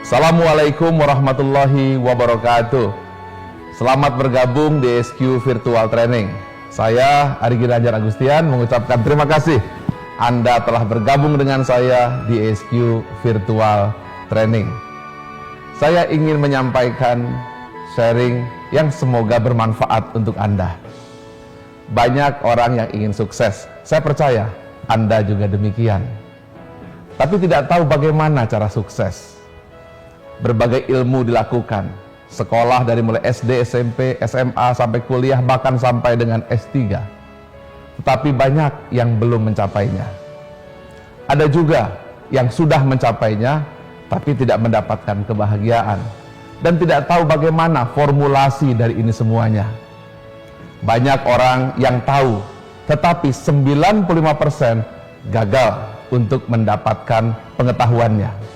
Assalamualaikum warahmatullahi wabarakatuh. Selamat bergabung di SQ Virtual Training. Saya Ari Ginanjar Agustian mengucapkan terima kasih Anda telah bergabung dengan saya di SQ Virtual Training. Saya ingin menyampaikan sharing yang semoga bermanfaat untuk Anda. Banyak orang yang ingin sukses. Saya percaya Anda juga demikian. Tapi tidak tahu bagaimana cara sukses. Berbagai ilmu dilakukan, sekolah dari mulai SD, SMP, SMA, sampai kuliah, bahkan sampai dengan S3. Tetapi banyak yang belum mencapainya. Ada juga yang sudah mencapainya, tapi tidak mendapatkan kebahagiaan. Dan tidak tahu bagaimana formulasi dari ini semuanya. Banyak orang yang tahu, tetapi 95% gagal untuk mendapatkan pengetahuannya.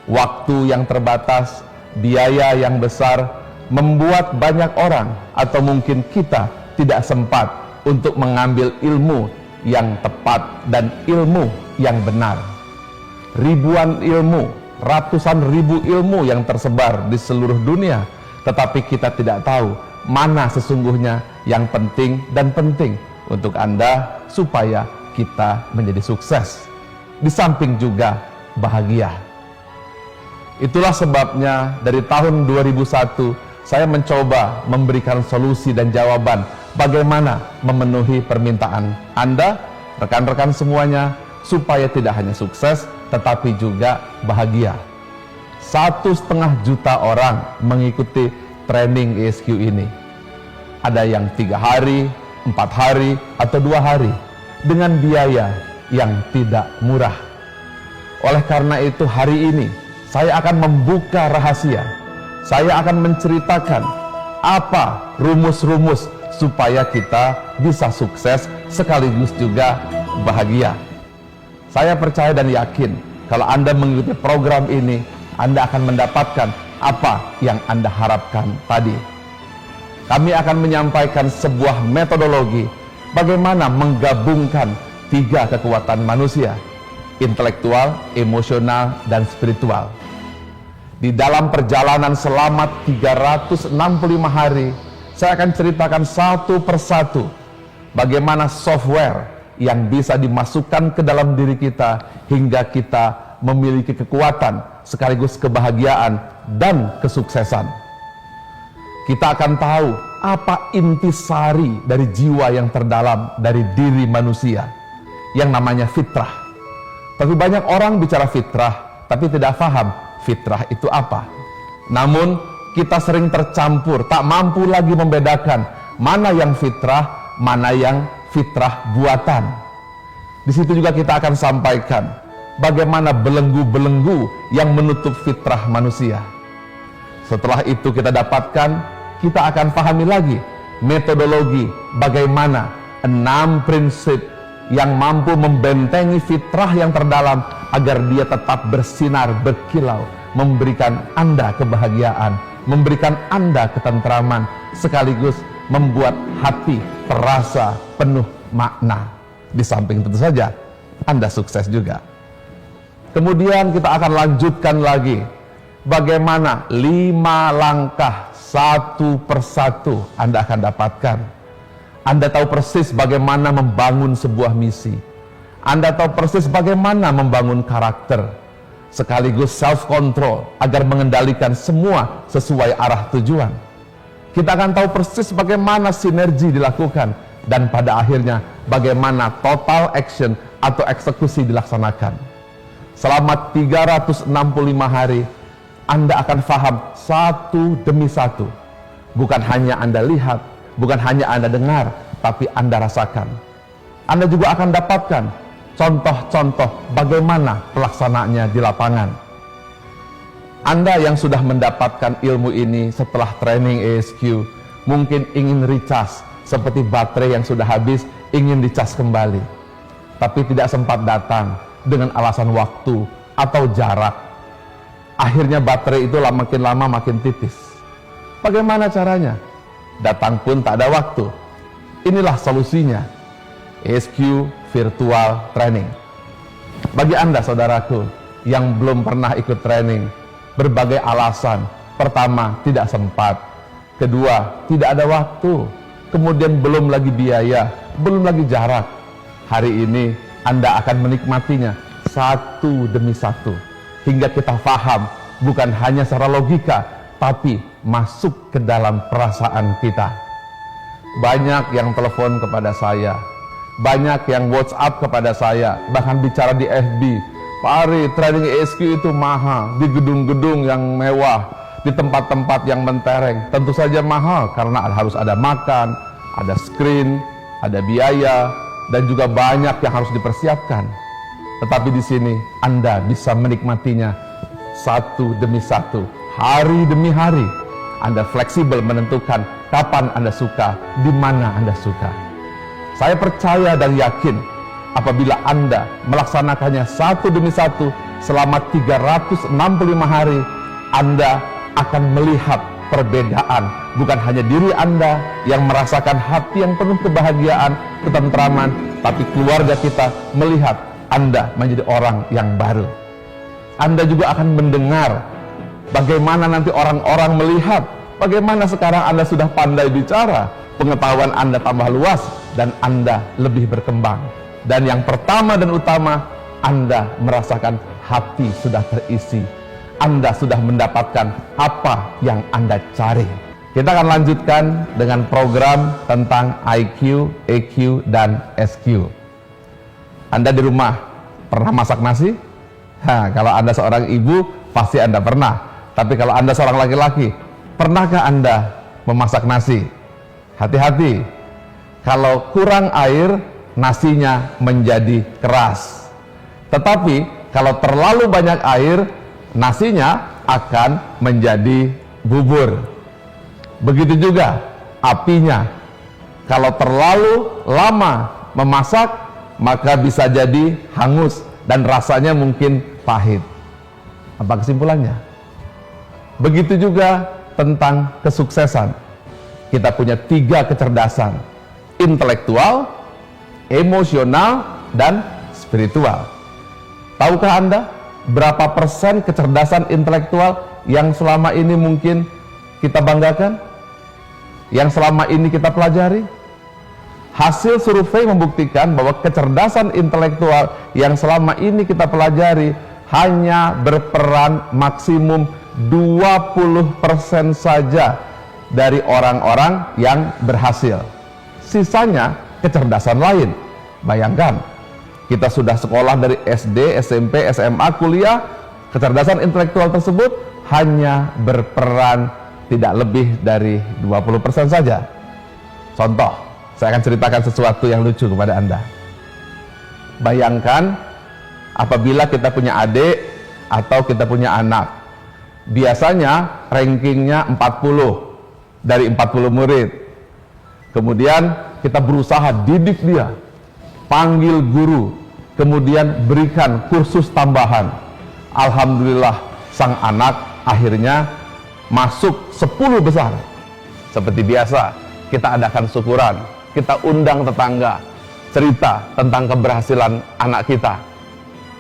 Waktu yang terbatas, biaya yang besar, membuat banyak orang atau mungkin kita tidak sempat untuk mengambil ilmu yang tepat dan ilmu yang benar. Ribuan ilmu, ratusan ribu ilmu yang tersebar di seluruh dunia, tetapi kita tidak tahu mana sesungguhnya yang penting dan penting untuk Anda supaya kita menjadi sukses. Di samping juga bahagia. Itulah sebabnya dari tahun 2001 saya mencoba memberikan solusi dan jawaban bagaimana memenuhi permintaan Anda, rekan-rekan semuanya, supaya tidak hanya sukses tetapi juga bahagia. 1,5 juta orang mengikuti training ESQ ini. Ada yang 3 hari, 4 hari, atau 2 hari dengan biaya yang tidak murah. Oleh karena itu hari ini saya akan membuka rahasia. Saya akan menceritakan apa rumus-rumus supaya kita bisa sukses sekaligus juga bahagia. Saya percaya dan yakin kalau Anda mengikuti program ini, Anda akan mendapatkan apa yang Anda harapkan tadi. Kami akan menyampaikan sebuah metodologi bagaimana menggabungkan 3 kekuatan manusia: intelektual, emosional, dan spiritual. Di dalam perjalanan selama 365 hari, saya akan ceritakan satu persatu bagaimana software yang bisa dimasukkan ke dalam diri kita hingga kita memiliki kekuatan sekaligus kebahagiaan dan kesuksesan. Kita akan tahu apa intisari dari jiwa yang terdalam dari diri manusia yang namanya fitrah. Tapi banyak orang bicara fitrah, tapi tidak paham fitrah itu apa. Namun kita sering tercampur, tak mampu lagi membedakan mana yang fitrah, mana yang fitrah buatan. Di situ juga kita akan sampaikan bagaimana belenggu-belenggu yang menutup fitrah manusia. Setelah itu kita dapatkan, kita akan pahami lagi metodologi bagaimana 6 prinsip yang mampu membentengi fitrah yang terdalam agar dia tetap bersinar, berkilau, memberikan Anda kebahagiaan, memberikan Anda ketentraman, sekaligus membuat hati terasa penuh makna. Di samping tentu saja Anda sukses juga. Kemudian kita akan lanjutkan lagi bagaimana 5 langkah satu persatu Anda akan dapatkan. Anda tahu persis bagaimana membangun sebuah misi. Anda tahu persis bagaimana membangun karakter, sekaligus self-control agar mengendalikan semua sesuai arah tujuan. Kita akan tahu persis bagaimana sinergi dilakukan dan pada akhirnya bagaimana total action atau eksekusi dilaksanakan. Selama 365 hari, Anda akan paham satu demi satu. Bukan hanya Anda lihat, bukan hanya Anda dengar, tapi Anda rasakan. Anda juga akan dapatkan contoh-contoh bagaimana pelaksanaannya di lapangan. Anda yang sudah mendapatkan ilmu ini setelah training ESQ, mungkin ingin recharge seperti baterai yang sudah habis, ingin dicas kembali. Tapi tidak sempat datang dengan alasan waktu atau jarak. Akhirnya baterai itu makin lama makin tipis. Bagaimana caranya? Datang pun tak ada waktu. Inilah solusinya, ESQ Virtual Training. Bagi Anda saudaraku yang belum pernah ikut training, berbagai alasan. Pertama, tidak sempat. Kedua, tidak ada waktu. Kemudian belum lagi biaya, belum lagi jarak. Hari ini Anda akan menikmatinya satu demi satu, hingga kita paham bukan hanya secara logika, tapi masuk ke dalam perasaan kita. Banyak yang telepon kepada saya, banyak yang WhatsApp kepada saya, bahkan bicara di FB, Pak Ari, trading ESQ itu mahal, di gedung-gedung yang mewah, di tempat-tempat yang mentereng. Tentu saja mahal, karena harus ada makan, ada screen, ada biaya, dan juga banyak yang harus dipersiapkan. Tetapi di sini Anda bisa menikmatinya satu demi satu, hari demi hari. Anda fleksibel menentukan kapan Anda suka, di mana Anda suka. Saya percaya dan yakin apabila Anda melaksanakannya satu demi satu selama 365 hari, Anda akan melihat perbedaan. Bukan hanya diri Anda yang merasakan hati yang penuh kebahagiaan, ketentraman, tapi keluarga kita melihat Anda menjadi orang yang baru. Anda juga akan mendengar bagaimana nanti orang-orang melihat bagaimana sekarang Anda sudah pandai bicara, pengetahuan Anda tambah luas, dan Anda lebih berkembang. Dan yang pertama dan utama, Anda merasakan hati sudah terisi. Anda sudah mendapatkan apa yang Anda cari. Kita akan lanjutkan dengan program tentang IQ, EQ, dan SQ. Anda di rumah pernah masak nasi? Kalau Anda seorang ibu, pasti Anda pernah. Tapi kalau Anda seorang laki-laki, pernahkah Anda memasak nasi? Hati-hati, kalau kurang air, nasinya menjadi keras. Tetapi kalau terlalu banyak air, nasinya akan menjadi bubur. Begitu juga apinya. Kalau terlalu lama memasak, maka bisa jadi hangus dan rasanya mungkin pahit. Apa kesimpulannya? Begitu juga tentang kesuksesan. Kita punya 3 kecerdasan: intelektual, emosional, dan spiritual. Tahukah Anda berapa persen kecerdasan intelektual yang selama ini mungkin kita banggakan? Yang selama ini kita pelajari? Hasil survei membuktikan bahwa kecerdasan intelektual yang selama ini kita pelajari hanya berperan maksimum 20% saja dari orang-orang yang berhasil. Sisanya kecerdasan lain. Bayangkan, kita sudah sekolah dari SD, SMP, SMA, kuliah, kecerdasan intelektual tersebut hanya berperan tidak lebih dari 20% saja. Contoh, saya akan ceritakan sesuatu yang lucu kepada Anda. Bayangkan apabila kita punya adik atau kita punya anak. Biasanya rankingnya 40 dari 40 murid. Kemudian kita berusaha didik dia, panggil guru, kemudian berikan kursus tambahan. Alhamdulillah, sang anak akhirnya masuk 10 besar. Seperti biasa, kita adakan syukuran, kita undang tetangga, cerita tentang keberhasilan anak kita.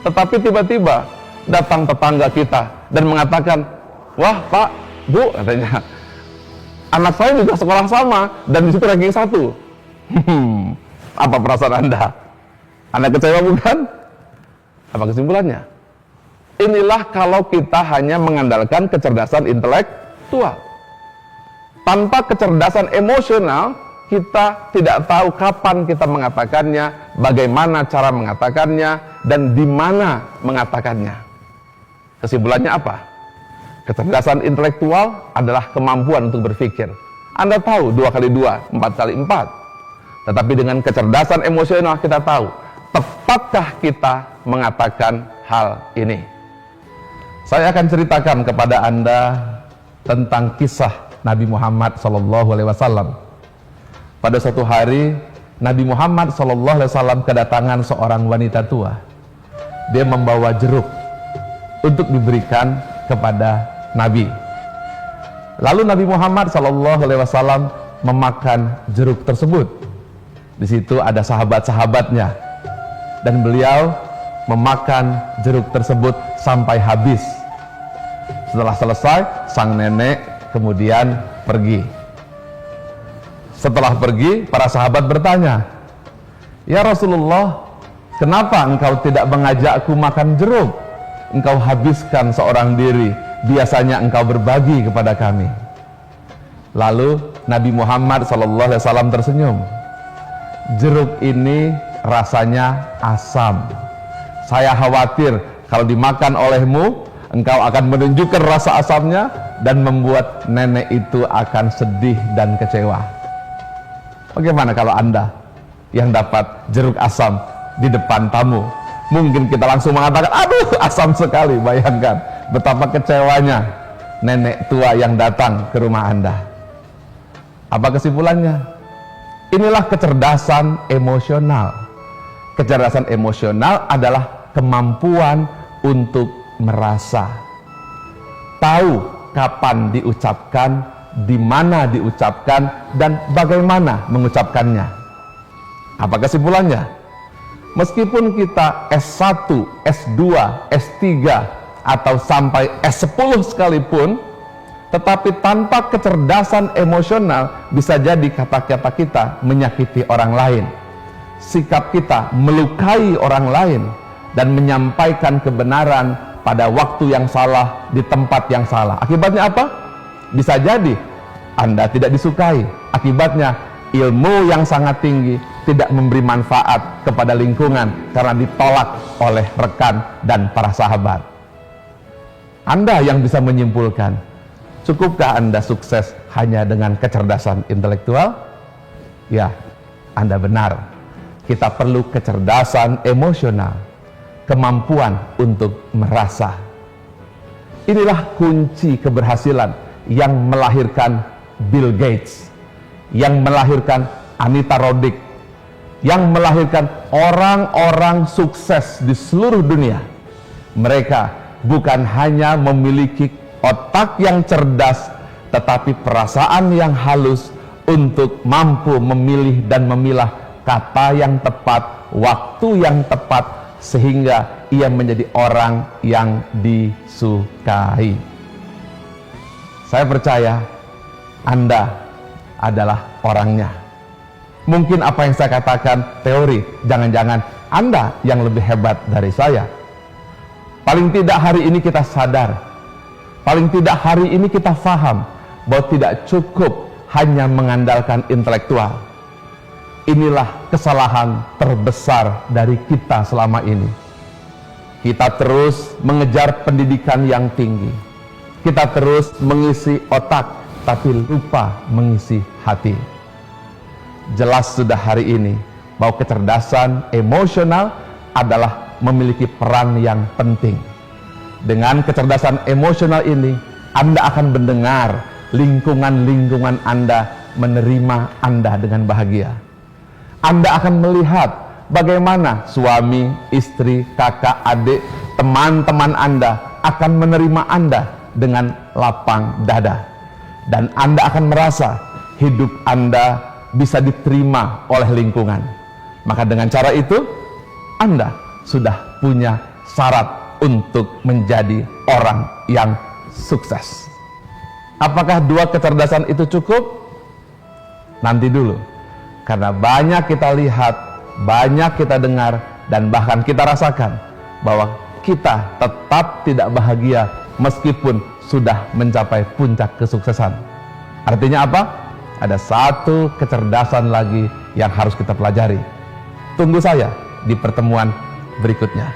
Tetapi tiba-tiba datang tetangga kita dan mengatakan, "Wah Pak, Bu," katanya, "anak saya juga sekolah sama dan di situ ranking 1. Apa perasaan Anda? Anda kecewa bukan? Apa kesimpulannya? Inilah kalau kita hanya mengandalkan kecerdasan intelektual. Tanpa kecerdasan emosional, kita tidak tahu kapan kita mengatakannya, bagaimana cara mengatakannya, dan di mana mengatakannya. Kesimpulannya apa? Kecerdasan intelektual adalah kemampuan untuk berpikir. Anda tahu 2 kali 2, 4 kali 4. Tetapi dengan kecerdasan emosional kita tahu, tepatkah kita mengatakan hal ini? Saya akan ceritakan kepada Anda tentang kisah Nabi Muhammad SAW. Pada suatu hari, Nabi Muhammad SAW kedatangan seorang wanita tua. Dia membawa jeruk untuk diberikan kepada Nabi. Lalu Nabi Muhammad SAW memakan jeruk tersebut. Di situ ada sahabat-sahabatnya, dan beliau memakan jeruk tersebut sampai habis. Setelah selesai, sang nenek kemudian pergi. Setelah pergi, para sahabat bertanya, "Ya Rasulullah, kenapa engkau tidak mengajakku makan jeruk? Engkau habiskan seorang diri, biasanya engkau berbagi kepada kami." Lalu Nabi Muhammad SAW tersenyum. "Jeruk ini rasanya asam. Saya khawatir kalau dimakan olehmu, engkau akan menunjukkan rasa asamnya dan membuat nenek itu akan sedih dan kecewa." Bagaimana kalau Anda yang dapat jeruk asam di depan tamu? Mungkin kita langsung mengatakan, "Aduh, asam sekali." Bayangkan betapa kecewanya nenek tua yang datang ke rumah Anda. Apa kesimpulannya? Inilah kecerdasan emosional. Kecerdasan emosional adalah kemampuan untuk merasa. Tahu kapan diucapkan, di mana diucapkan, dan bagaimana mengucapkannya. Apa kesimpulannya? Meskipun kita S1, S2, S3, atau sampai S10 sekalipun, tetapi tanpa kecerdasan emosional, bisa jadi kata-kata kita menyakiti orang lain, sikap kita melukai orang lain, dan menyampaikan kebenaran pada waktu yang salah, di tempat yang salah. Akibatnya apa? Bisa jadi Anda tidak disukai. Akibatnya ilmu yang sangat tinggi tidak memberi manfaat kepada lingkungan karena ditolak oleh rekan dan para sahabat. Anda yang bisa menyimpulkan, cukupkah Anda sukses hanya dengan kecerdasan intelektual? Ya, Anda benar. Kita perlu kecerdasan emosional, kemampuan untuk merasa. Inilah kunci keberhasilan yang melahirkan Bill Gates, yang melahirkan Anita Roddick, yang melahirkan orang-orang sukses di seluruh dunia. Mereka bukan hanya memiliki otak yang cerdas, tetapi perasaan yang halus untuk mampu memilih dan memilah kata yang tepat, waktu yang tepat, sehingga ia menjadi orang yang disukai. Saya percaya Anda adalah orangnya. Mungkin apa yang saya katakan teori, jangan-jangan Anda yang lebih hebat dari saya. Paling tidak hari ini kita sadar, paling tidak hari ini kita paham bahwa tidak cukup hanya mengandalkan intelektual. Inilah kesalahan terbesar dari kita selama ini. Kita terus mengejar pendidikan yang tinggi. Kita terus mengisi otak, tapi lupa mengisi hati. Jelas sudah hari ini bahwa kecerdasan emosional adalah memiliki peran yang penting. Dengan kecerdasan emosional ini, Anda akan mendengar lingkungan-lingkungan Anda menerima Anda dengan bahagia. Anda akan melihat bagaimana suami, istri, kakak, adik, teman-teman Anda akan menerima Anda dengan lapang dada. Dan Anda akan merasa hidup Anda bisa diterima oleh lingkungan. Maka dengan cara itu, Anda sudah punya syarat untuk menjadi orang yang sukses. Apakah dua kecerdasan itu cukup? Nanti dulu. Karena banyak kita lihat, banyak kita dengar, dan bahkan kita rasakan bahwa kita tetap tidak bahagia meskipun sudah mencapai puncak kesuksesan. Artinya apa? Ada satu kecerdasan lagi yang harus kita pelajari. Tunggu saya di pertemuan berikutnya.